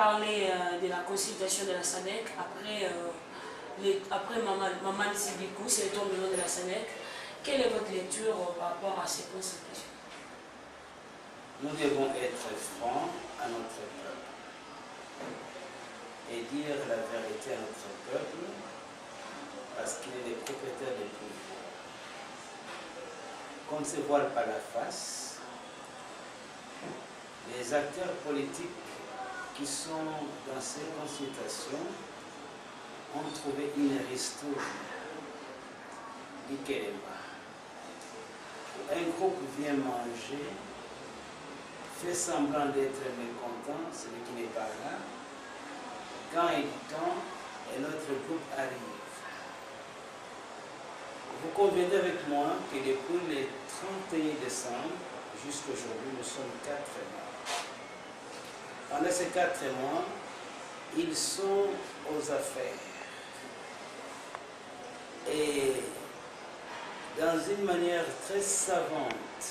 parler de la consultation de la SADC après Maman Sibikou, c'est le tour de la SADC. Quelle est votre lecture par rapport à ces consultations? Nous devons être francs à notre peuple et dire la vérité à notre peuple parce qu'il est le propriétaire du pouvoir. Qu'on ne se voile pas la face. Les acteurs politiques qui sont dans ces consultations ont trouvé une ristourne du Kéléma. Un groupe vient manger, fait semblant d'être mécontent, celui qui n'est pas là. Quand il tend, et l'autre groupe arrive. Vous conviendrez avec moi que depuis le 31 décembre jusqu'à aujourd'hui, nous sommes 4 mois. Pendant ces 4 mois, ils sont aux affaires. Et dans une manière très savante,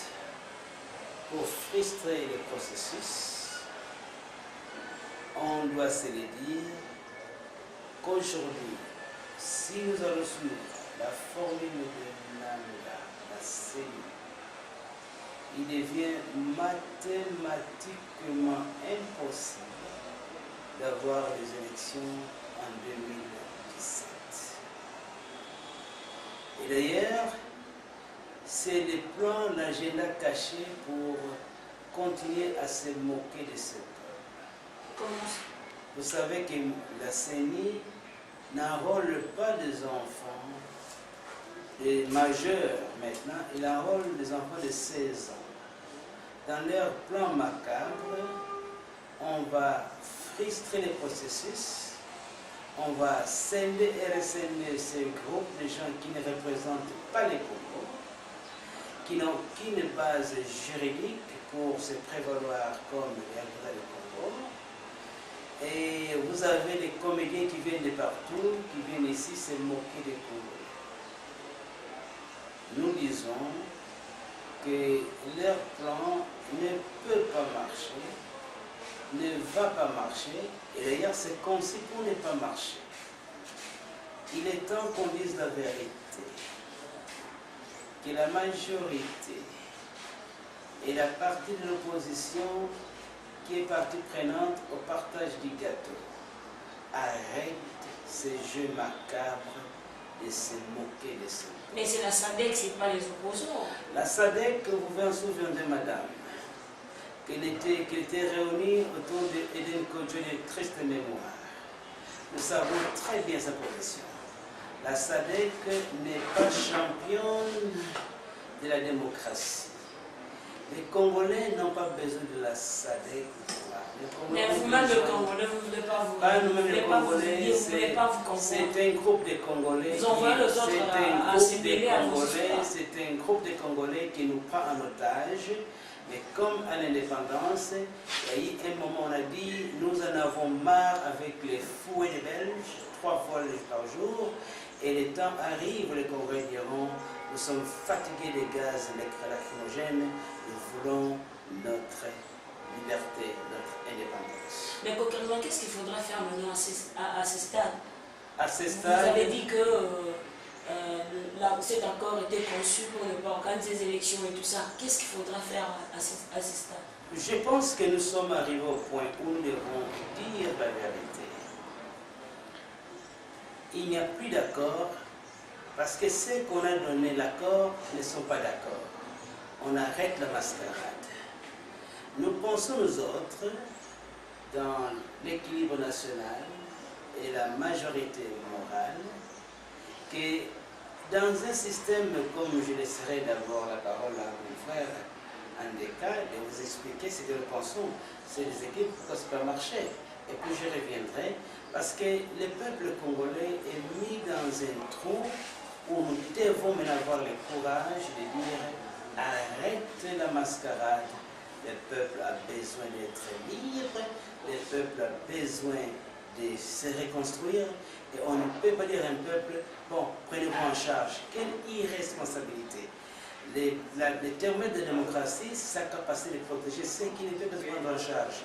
pour frustrer le processus, on doit se le dire qu'aujourd'hui, si nous allons suivre la formule de Nanga, la cellule, il devient mathématiquement impossible d'avoir des élections en 2017. Et d'ailleurs, c'est le plan, l'agenda caché pour continuer à se moquer de ce peuple. Comment? Vous savez que la CENI n'enrôle pas des enfants, des majeurs maintenant, il enrôle des enfants de 16 ans. Dans leur plan macabre, on va frustrer les processus, on va scinder et rescinder ces groupes de gens qui ne représentent pas les Congo, qui n'ont aucune base juridique pour se prévaloir comme les intérêts du Congo. Et vous avez les comédiens qui viennent de partout, qui viennent ici se moquer des Congolais. Nous disons que leur plan ne peut pas marcher, ne va pas marcher, et d'ailleurs c'est conçu pour ne pas marcher. Il est temps qu'on dise la vérité, que la majorité et la partie de l'opposition qui est partie prenante au partage du gâteau arrête ces jeux macabres de se moquer de ça. Mais c'est la SADC, ce n'est pas les opposants. La SADC, vous vous en souvenez, madame, qu'elle était réunie autour d'Eden Kodjo de triste mémoire. Nous savons très bien sa position. La SADC n'est pas championne de la démocratie. Les Congolais n'ont pas besoin de la SADC. Mais vous-même, le Congolais, vous ne voulez pas vous... Pas nous-mêmes, les Congolais, c'est un groupe de Congolais. C'est un groupe de Congolais qui nous prend en otage. Mais comme à l'indépendance, il y a eu un moment où on a dit nous en avons marre avec les fouets des Belges, 3 fois par jour. Et le temps arrive, les Congolais diront nous sommes fatigués des gaz lacrymogènes, nous voulons notre liberté, notre indépendance. Mais concrètement, qu'est-ce qu'il faudra faire maintenant à ce stade? À ce stade, vous avez dit que cet accord était conçu pour ne pas organiser des élections et tout ça. Qu'est-ce qu'il faudra faire à ce stade? Je pense que nous sommes arrivés au point où nous devons dire la vérité. Il n'y a plus d'accord parce que ceux qu'on a donné l'accord ne sont pas d'accord. On arrête la mascarade. Nous pensons, nous autres, dans l'équilibre national et la majorité morale, que dans un système comme je laisserai d'abord la parole à mon frère Andeka de vous expliquer ce que nous pensons, c'est des équipes pourquoi ça peut marcher. Et puis je reviendrai, parce que le peuple congolais est mis dans un trou où nous devons maintenant avoir le courage de dire arrête la mascarade. Le peuple a besoin d'être libre, le peuple a besoin de se reconstruire, et on ne peut pas dire à un peuple, bon, prenez-vous en charge. Quelle irresponsabilité. Le thermomètre de démocratie, c'est sa capacité de protéger ceux qui ne peuvent pas se prendre en charge.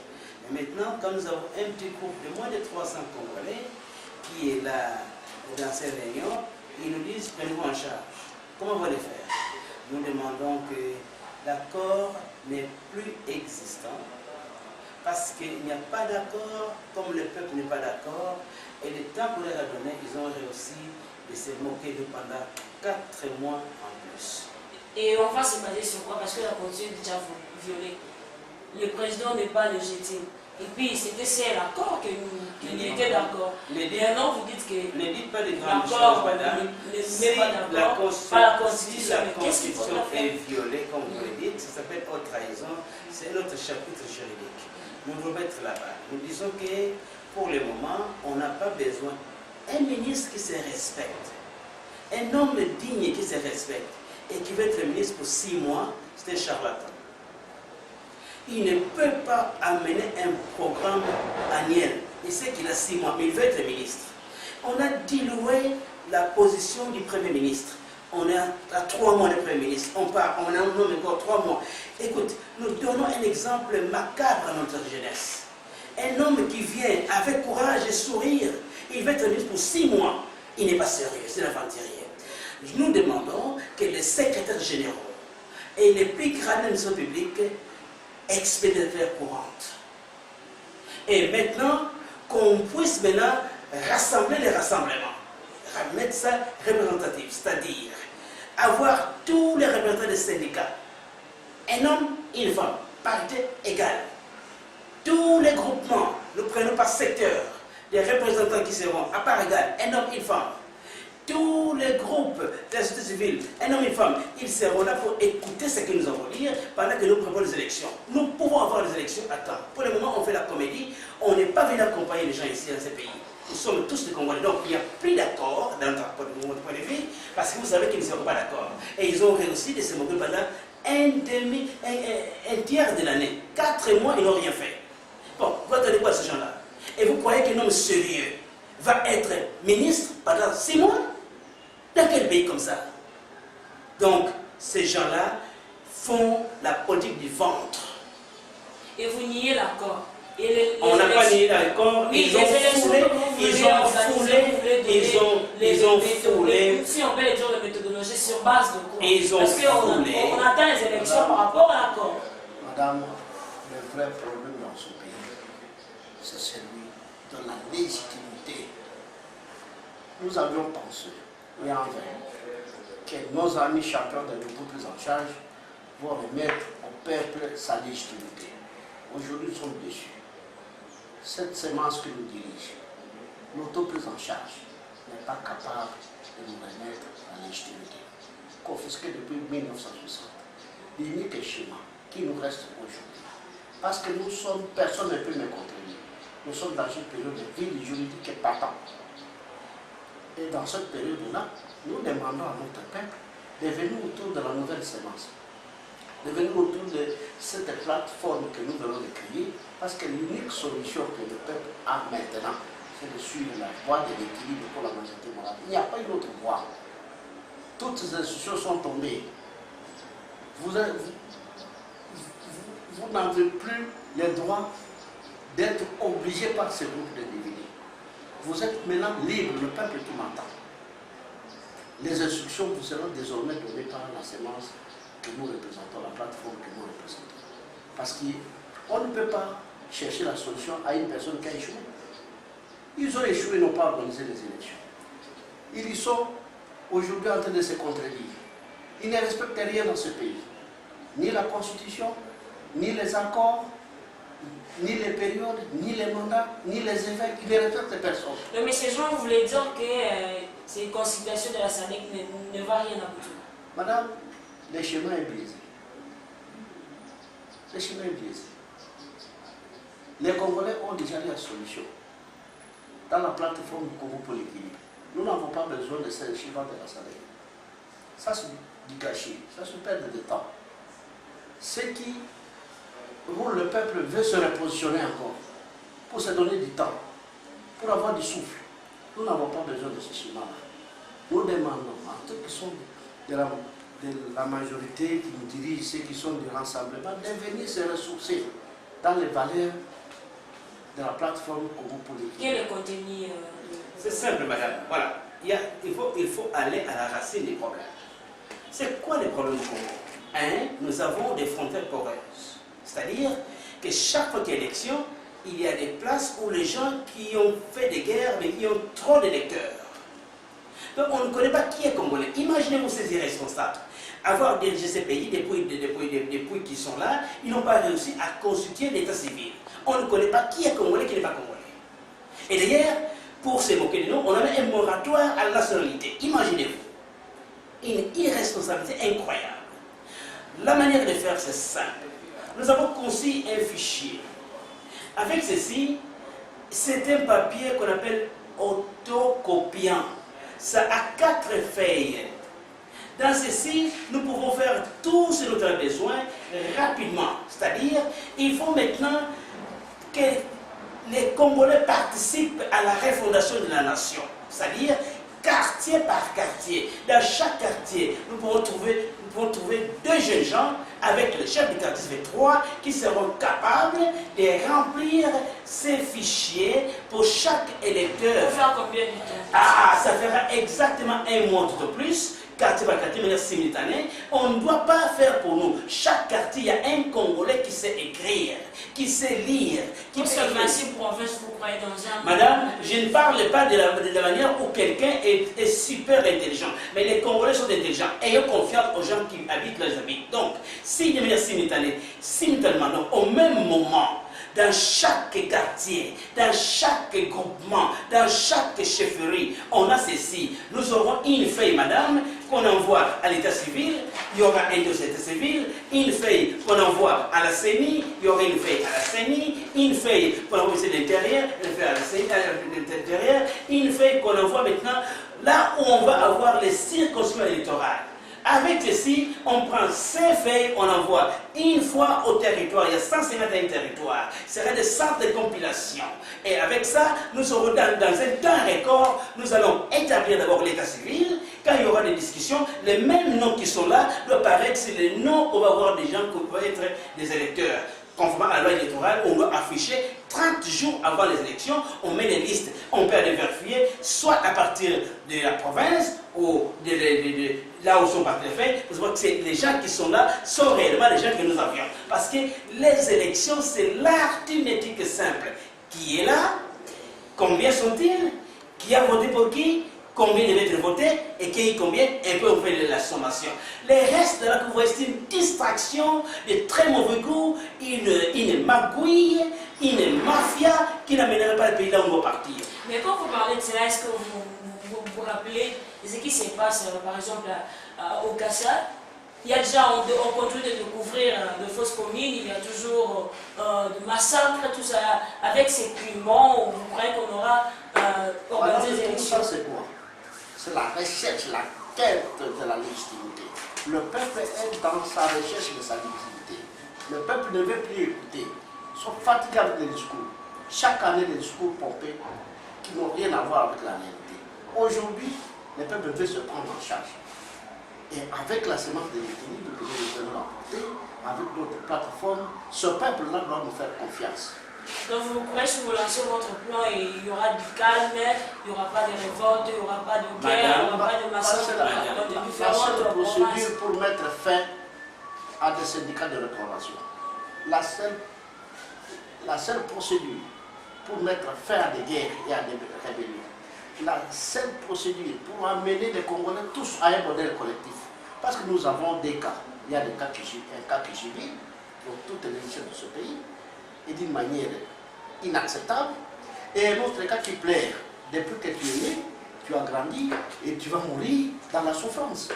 Mais maintenant, quand nous avons un petit groupe de moins de 300 Congolais qui est là dans ces réunions, ils nous disent prenez-vous en charge. Comment on va le faire? Nous demandons que l'accord n'est plus existant parce qu'il n'y a pas d'accord, comme le peuple n'est pas d'accord, et le temps qu'on leur a donné, ils ont réussi de se moquer de pendant 4 mois en plus. Et on va se baser sur quoi? Parce que la Constitution est déjà violée. Le président n'est pas légitime. Et puis c'était c'est l'accord que nous étions d'accord. Maintenant vous dites que ne dites pas les grandes choses, l'accord madame. n'est pas d'accord, pas la Constitution. Si la Constitution est violée, comme vous le dites, ça s'appelle haute trahison, c'est notre chapitre juridique. Nous nous remettons là-bas. Nous disons que pour le moment, on n'a pas besoin d'un ministre qui se respecte, un homme digne qui se respecte et qui veut être ministre pour 6 mois, c'est un charlatan. Il ne peut pas amener un programme annuel. Il sait qu'il a 6 mois, mais il veut être ministre. On a dilué la position du Premier ministre. On est à 3 mois de Premier ministre. On part, on a un homme encore 3 mois. Écoute, nous donnons un exemple macabre à notre jeunesse. Un homme qui vient avec courage et sourire, il veut être ministre pour 6 mois. Il n'est pas sérieux, c'est l'aventurier. Nous demandons que les secrétaires généraux et les plus grandes administrations publiques expédient des affaires courantes. Et maintenant, qu'on puisse maintenant rassembler les rassemblements, remettre ça représentatif, c'est-à-dire avoir tous les représentants des syndicats, un homme, une femme, parité égale. Tous les groupements, nous prenons par secteur, les représentants qui seront à part égale, un homme, une femme. Tous les groupes de la société civile, un homme et une femme, ils seront là pour écouter ce que nous avons dire pendant que nous préparons les élections. Nous pouvons avoir les élections à temps. Pour le moment, on fait la comédie. On n'est pas venu accompagner les gens ici dans ce pays. Nous sommes tous des Congolais. Donc, il n'y a plus d'accord dans notre point de vue parce que vous savez qu'ils ne seront pas d'accord. Et ils ont réussi de se moquer pendant un tiers de l'année. 4 mois, ils n'ont rien fait. Bon, vous attendez quoi à ces gens-là? Et vous croyez qu'un homme sérieux va être ministre pendant 6 mois? Dans quel pays comme ça? Donc, ces gens-là font la politique du ventre. Et vous niez l'accord. On n'a pas nié l'accord, oui, ils ont foulé. Si on peut le dire, la méthodologie sur base de quoi? Parce qu'on attend les élections par rapport à l'accord. Madame, le vrai problème dans ce pays, c'est celui de la légitimité. Nous avions pensé, et en vain, que nos amis champions de nouveaux prises en charge vont remettre au peuple sa légitimité. Aujourd'hui, nous sommes déçus. Cette sémence que nous dirige, l'auto-prise en charge, n'est pas capable de nous remettre la légitimité. Confisquée depuis 1960. L'unique schéma qui nous reste aujourd'hui. Parce que nous sommes, personne ne peut me contredire. Nous sommes dans une période de vide juridique épatante. Et dans cette période-là, nous demandons à notre peuple de venir autour de la nouvelle sémence, de venir autour de cette plateforme que nous venons de créer, parce que l'unique solution que le peuple a maintenant, c'est de suivre la voie de l'équilibre pour la majorité morale. Il n'y a pas une autre voie. Toutes ces institutions sont tombées. Vous n'avez plus le droit d'être obligé par ce groupe de diviser. Vous êtes maintenant libre, le peuple qui m'entend. Les instructions vous seront désormais données par la sémence que nous représentons, la plateforme que nous représentons. Parce qu'on ne peut pas chercher la solution à une personne qui a échoué. Ils ont échoué, n'ont pas organisé les élections. Ils y sont aujourd'hui en train de se contredire. Ils ne respectent rien dans ce pays. Ni la Constitution, ni les accords, ni les périodes, ni les mandats, ni les évêques, ils ne respectent personne. Mais ces gens, vous voulez dire que ces conciliations de la SADC ne va rien aboutir? Madame, le chemin est brisé. Le chemin est brisé. Les Congolais ont déjà la solution. Dans la plateforme du Congo pour l'équilibre, nous n'avons pas besoin de ces schémas de la SADC. Ça, c'est du gâchis, ça se perd de temps. Ce qui roule le peuple veut se repositionner encore, pour se donner du temps, pour avoir du souffle. Nous n'avons pas besoin de ce schéma-là. Nous demandons à ceux qui sont de la majorité, qui nous dirigent, ceux qui sont du rassemblement, de venir se ressourcer dans les valeurs de la plateforme Congo Politique. Quel est le contenu C'est simple, madame. Voilà. Il faut aller à la racine des problèmes. C'est quoi les problèmes du Congo? Nous avons des frontières poreuses. C'est-à-dire que chaque fois qu'il y a élection, il y a des places où les gens qui ont fait des guerres, mais qui ont trop d'électeurs. Donc on ne connaît pas qui est congolais. Imaginez-vous ces irresponsables. Avoir dirigé ces pays depuis qu'ils sont là, ils n'ont pas réussi à constituer l'état civil. On ne connaît pas qui est congolais, qui n'est pas congolais. Et d'ailleurs, pour se moquer de nous, on a mis un moratoire à la nationalité. Imaginez-vous. Une irresponsabilité incroyable. La manière de faire, c'est simple. Nous avons conçu un fichier. Avec ceci, c'est un papier qu'on appelle autocopiant. Ça a 4 feuilles. Dans ceci, nous pouvons faire tout ce dont on a besoin rapidement. C'est-à-dire, il faut maintenant que les Congolais participent à la refondation de la nation. C'est-à-dire, quartier par quartier. Dans chaque quartier, nous pouvons trouver 2 jeunes gens avec le chef du quartier, ça fait 3, qui seront capables de remplir ces fichiers pour chaque électeur. Ça faire combien de temps? Ça fera exactement 1 mois tout au plus. Quartier par quartier, de manière simultanée. On ne doit pas faire pour nous. Chaque quartier, il y a un Congolais qui sait écrire, qui sait lire, qui peut écrire. Merci pour en fait, vous croyez dans un... Madame, je ne parle pas de la manière où quelqu'un est super intelligent. Mais les Congolais sont intelligents. Ayons confiance aux gens qui habitent là où ils habitent. Donc, si de manière simultanément, donc, au même moment, dans chaque quartier, dans chaque groupement, dans chaque chefferie, on a ceci. Nous aurons une feuille, madame, qu'on envoie à l'état civil, il y aura un dossier d'état civil, une feuille qu'on envoie à la CENI, il y aura une feuille à la CENI, une feuille qu'on envoie au ministère de l'Intérieur, une feuille à la CENI, à l'Intérieur, une feuille qu'on envoie maintenant là où on va avoir les circonscriptions électorales. Avec ceci, on prend ces feuilles, on envoie une fois au territoire. Il y a 151 territoires. Ce sera des centres de compilation. Et avec ça, nous aurons dans un temps record, nous allons établir d'abord l'état civil. Quand il y aura des discussions, les mêmes noms qui sont là doivent paraître sur les noms où on va avoir des gens qui peuvent être des électeurs. Conformément à la loi électorale, on doit afficher 30 jours avant les élections, on met les listes, on peut les vérifier, soit à partir de la province ou de là où sont partis les faits. Vous voyez que les gens qui sont là sont réellement les gens que nous avions. Parce que les élections, c'est l'arithmétique simple. Qui est là? Combien sont-ils? Qui a voté pour qui? Combien devait être voté et combien, et puis on fait la sommation. Le reste, là que vous voyez, c'est une distraction de très mauvais goût, une magouille, une mafia qui n'amènerait pas le pays là où on va partir. Mais quand vous parlez de cela, est-ce que vous rappelez ce qui se passe, par exemple, au Kassa? Il y a déjà, on continue de découvrir de fausses communes, il y a toujours de massacres, tout ça. Avec ces piments, vous croyez qu'on aura organisé des élections? C'est quoi? C'est la recherche, la quête de la légitimité. Le peuple est dans sa recherche de sa légitimité. Le peuple ne veut plus écouter. Ils sont fatigués avec les discours. Chaque année, des discours pompés qui n'ont rien à voir avec la réalité. Aujourd'hui, le peuple veut se prendre en charge. Et avec la semence de l'équilibre que nous allons apporter, avec notre plateforme, ce peuple-là doit nous faire confiance. Donc vous pourrez sur vous lancer votre plan et il y aura du calme, il n'y aura pas de révolte, il n'y aura pas de guerre, il n'y aura pas de massacre. La seule procédure pour mettre fin à des syndicats de réprobation. La seule procédure pour mettre fin à des guerres et à des rébellions. La seule procédure pour amener les Congolais tous à un modèle collectif. Parce que nous avons des cas. Il y a des cas un cas qui subit pour toutes les élections de ce pays et d'une manière inacceptable. Et un autre cas qui plaire. Depuis que tu es né, tu as grandi et tu vas mourir dans la souffrance.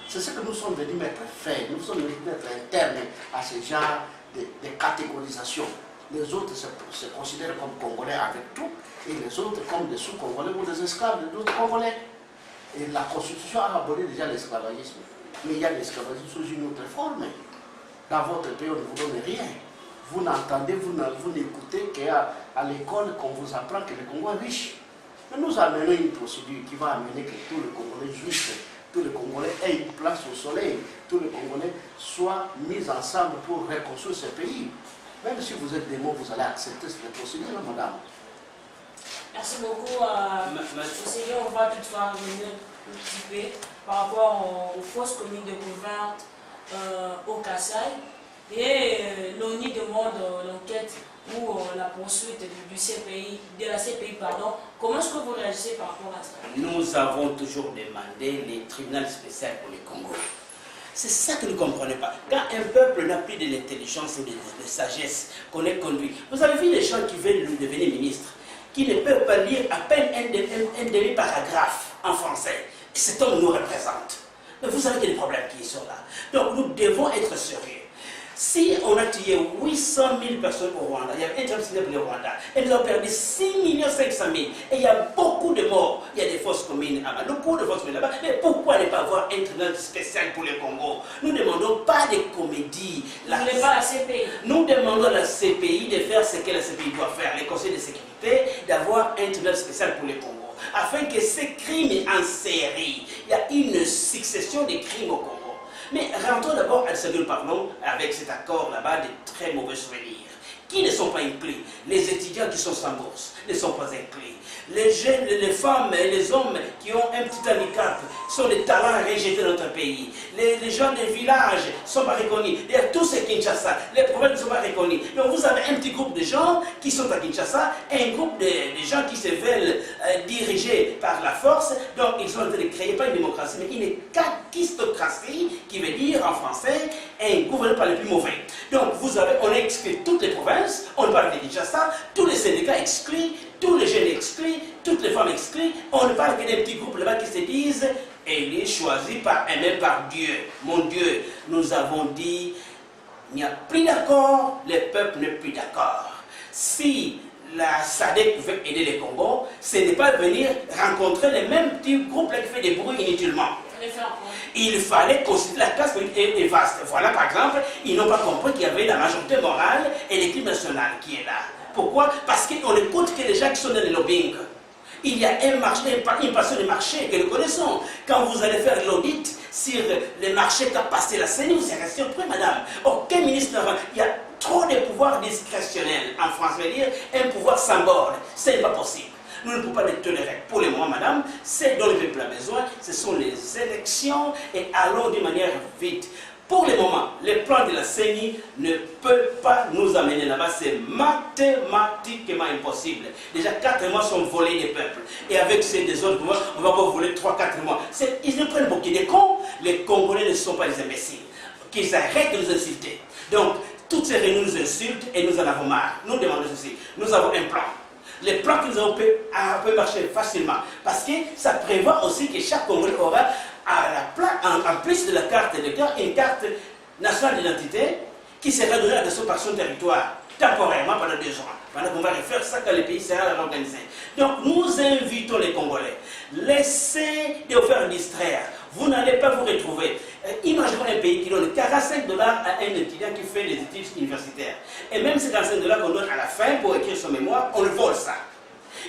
C'est ce que nous sommes venus mettre fin. Nous sommes venus mettre un terme à ce genre de catégorisation. Les autres se considèrent comme Congolais avec tout, et les autres comme des sous-Congolais ou des esclaves d'autres Congolais. Et la Constitution a aboli déjà l'esclavagisme. Mais il y a l'esclavagisme sous une autre forme. Dans votre pays, on ne vous donne rien. Vous n'entendez, vous n'écoutez qu'à l'école qu'on vous apprend que le Congo est riche. Mais nous amenons une procédure qui va amener que tous les Congolais jouissent, tous les Congolais aient une place au soleil, tous les Congolais soient mis ensemble pour reconstruire ce pays. Même si vous êtes des mots, vous allez accepter cette procédure, madame. Merci beaucoup. Conseiller, on va toutefois revenir un petit peu par rapport aux fausses communes de découvertes au Kassai. Et l'ONU demande l'enquête ou la poursuite du CPI, de la CPI, pardon. Comment est-ce que vous réagissez par rapport à ça? Nous avons toujours demandé les tribunaux spéciaux pour le Congo. C'est ça que nous ne comprenons pas. Quand un peuple n'a plus de l'intelligence et de sagesse qu'on est conduit. Vous avez vu les gens qui veulent devenir ministres, qui ne peuvent pas lire à peine un demi-paragraphe en français. Et cet homme nous représente. Mais vous savez qu'il y a des problèmes qui sont là. Donc nous devons être sérieux. Si on a tué 800 000 personnes au Rwanda, il y avait un tribunal pour le Rwanda, et nous avons perdu 6 500 000, et il y a beaucoup de morts, il y a des fausses communes là-bas, beaucoup de fausses communes là-bas, mais pourquoi ne pas avoir un tribunal spécial pour le Congo? Nous ne demandons pas de comédie. Vous ne voulez pas la CPI? Nous demandons à la CPI de faire ce que la CPI doit faire, les conseils de sécurité, d'avoir un tribunal spécial pour le Congo, afin que ces crimes en série, il y a une succession de crimes au Congo. Mais rentrons d'abord à ce que nous parlons avec cet accord là-bas de très mauvais souvenirs. Qui ne sont pas inclus? Les étudiants qui sont sans bourse ne sont pas inclus. Les jeunes, les femmes et les hommes qui ont un petit handicap sont des talents rejetés dans notre pays. Les gens des villages ne sont pas reconnus. D'ailleurs, tous ces Kinshasa, les provinces ne sont pas reconnus. Donc vous avez un petit groupe de gens qui sont à Kinshasa, un groupe de gens qui se veulent dirigés par la force. Donc ils sont en train de créer pas une démocratie, mais une kakistocratie, qui veut dire en français un gouvernement par les plus mauvais. Donc on a exclu toutes les provinces, on parle de Kinshasa, tous les syndicats exclus, tous les jeunes exclus, toutes les femmes exclues. On ne parle que des petits groupes là-bas qui se disent élus choisis par aimé par Dieu. Mon Dieu, nous avons dit, il n'y a plus d'accord, le peuple n'est plus d'accord. Si la SADC veut aider les Congo, ce n'est pas venir rencontrer les mêmes petits groupes là qui font des bruits inutilement. Il fallait considérer la classe politique est vaste. Voilà, par exemple, ils n'ont pas compris qu'il y avait la majorité morale et l'équipe nationale qui est là. Pourquoi? Parce qu'on n'écoute que les gens qui sont dans le lobbying. Il y a une passion de marché que nous connaissons. Quand vous allez faire l'audit sur les marchés qu'a passé la CENI, vous serez surpris, madame. Aucun ministre, il y a trop de pouvoirs discrétionnels. En France, je veux dire, un pouvoir sans borne. Ce n'est pas possible. Nous ne pouvons pas les tolérer. Pour le moment, madame, c'est dont le peuple a besoin. Ce sont les élections et allons d'une manière vite. Pour le moment, les plans de la CENI ne peuvent pas nous amener là-bas. C'est mathématiquement impossible. Déjà, 4 mois sont volés des peuples. Et avec ces des autres mois, on va pas voler 3-4 mois. Ils ne prennent beaucoup de cons. Les Congolais ne sont pas des imbéciles. Qu'ils arrêtent de nous insulter. Donc, toutes ces réunions nous insultent et nous en avons marre. Nous demandons ceci. Nous avons un plan. Les plans que nous avons peuvent marcher facilement. Parce que ça prévoit aussi que chaque Congolais aura en plus de la carte de cœur, une carte nationale d'identité qui sera donnée à par son territoire, temporairement pendant 2 ans. Pendant qu'on va refaire ça quand le pays sera organisé. Donc nous invitons les Congolais, laissez de vous faire distraire. Vous n'allez pas vous retrouver. Imaginons un pays qui donne 45 $ à un étudiant qui fait des études universitaires. Et même ces 45 $ qu'on donne à la fin pour écrire son mémoire, on le vole ça.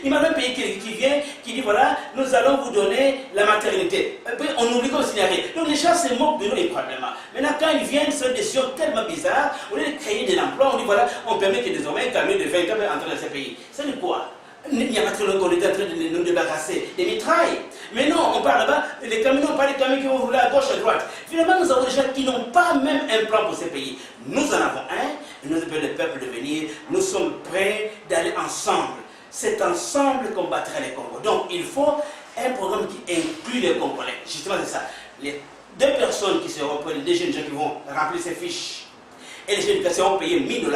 Imaginez un pays qui vient, qui dit voilà, nous allons vous donner la maternité. Et puis on oublie qu'on signe rien. Donc les gens se moquent de nous incroyablement. Maintenant, quand ils viennent, c'est une décision tellement bizarre, au lieu de créer de l'emploi, on dit voilà, on permet que désormais un camion de 20 ans peut entrer dans ces pays. Ça veut dire quoi? Il n'y a pas très longtemps qu'on était en train de nous débarrasser des mitrailles. Mais non, on parle là-bas, les camions, on parle des camions qui vont rouler à gauche, à droite. Finalement, nous avons des gens qui n'ont pas même un plan pour ces pays. Nous en avons un, et nous appelons le peuple de venir. Nous sommes prêts d'aller ensemble. C'est ensemble qu'on battrait les Congos. Donc, il faut un programme qui inclut les Congolais. Justement, c'est ça. Les 2 personnes qui seront prêtes, les 2 jeunes gens qui vont remplir ces fiches, et les jeunes qui seront payés 1 000 $.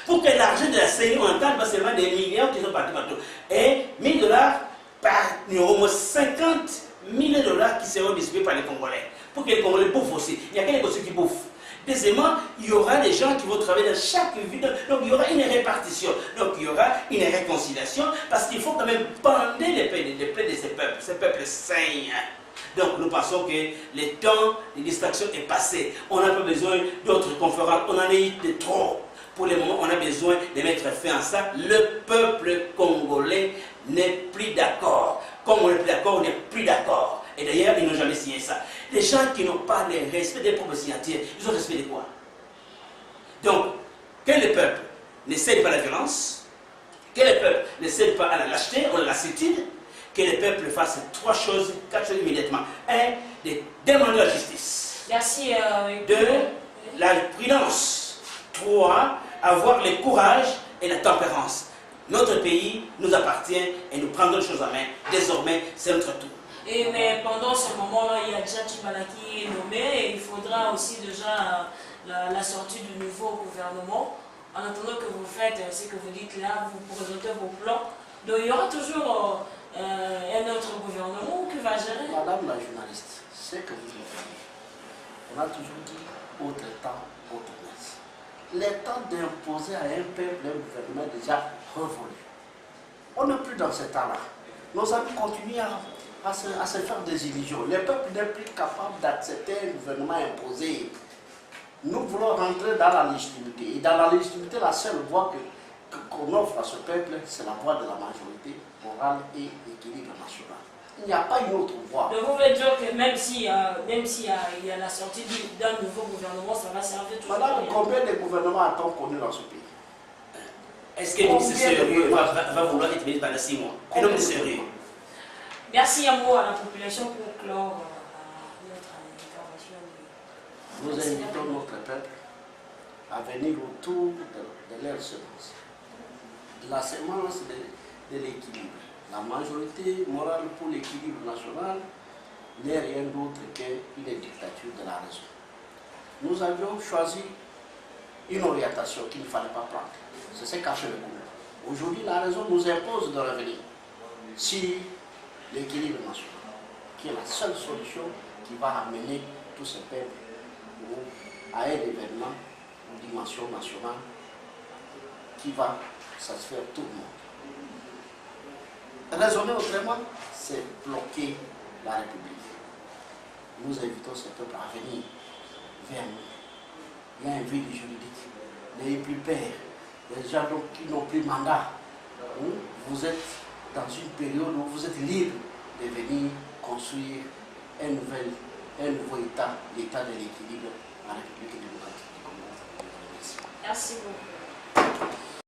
Pour que l'argent de la CENI, on entende pas seulement des millions qui sont partis partout. Et 1 000 $ par, il y aura au moins 50 000 $ qui seront distribués par les Congolais. Pour que les Congolais bouffent aussi. Il n'y a que les Congolais qui bouffent. Deuxièmement, il y aura des gens qui vont travailler dans chaque ville. Donc il y aura une répartition. Donc il y aura une réconciliation. Parce qu'il faut quand même bander les plaies de ces peuples saints. Donc nous pensons que le temps de distraction est passé. On n'a pas besoin d'autres conférences. On en a eu de trop. Pour le moment, on a besoin de mettre fin à ça. Le peuple congolais n'est plus d'accord. Comme on n'est plus d'accord, on n'est plus d'accord. Et d'ailleurs, ils n'ont jamais signé ça. Les gens qui n'ont pas le respect des propres signataires, ils ont respect de quoi? Donc, que le peuple ne cède pas à la violence, que le peuple ne cède pas à la lâcheté ou à la lassitude, que le peuple fasse 3 choses, 4 choses immédiatement. 1. De demander la justice. Merci. 2. La prudence. 3. Avoir le courage et la tempérance. Notre pays nous appartient et nous prendrons les choses en main. Désormais, c'est notre tour. Mais pendant ce moment-là, il y a déjà Tchibala qui est nommé et il faudra aussi déjà la sortie du nouveau gouvernement. En attendant que vous faites ce que vous dites là, vous présentez vos plans. Donc il y aura toujours un autre gouvernement qui va gérer. Madame la journaliste, c'est que vous me dites. On a toujours dit autre temps, autre place. Le temps d'imposer à un peuple un gouvernement est déjà révolu. On n'est plus dans ce temps-là. Nos amis continuent à se faire des illusions. Le peuple n'est plus capable d'accepter un gouvernement imposé. Nous voulons rentrer dans la légitimité. Et dans la légitimité, la seule voie qu'on offre à ce peuple, c'est la voie de la majorité morale et l'équilibre national. Il n'y a pas une autre voie. Donc vous voulez dire que même s'il y a la sortie d'un nouveau gouvernement, ça va servir toujours. Madame, combien de gouvernements a-t-on connu dans ce pays? Est-ce que le ministre sérieux va vouloir être ministre pendant 6 mois? Un homme de sérieux. Merci à moi, à la population, pour clore notre intervention. Nous invitons notre peuple à venir autour de leur semence. La semence de l'équilibre. La majorité morale pour l'équilibre national n'est rien d'autre qu'une dictature de la raison. Nous avions choisi une orientation qu'il ne fallait pas prendre. C'est ce qu'a fait le gouvernement. Aujourd'hui, la raison nous impose de revenir sur l'équilibre national, qui est la seule solution qui va amener tout ce peuple à un événement, une dimension nationale qui va satisfaire tout le monde. Raisonner autrement, c'est bloquer la République. Nous invitons ce peuple à venir vers nous. Il y a un vide juridique. N'ayez plus peur. Les gens qui n'ont plus mandat. Vous êtes dans une période où vous êtes libre de venir construire un nouveau État, l'État de l'équilibre, la République démocratique du Congo. Merci beaucoup.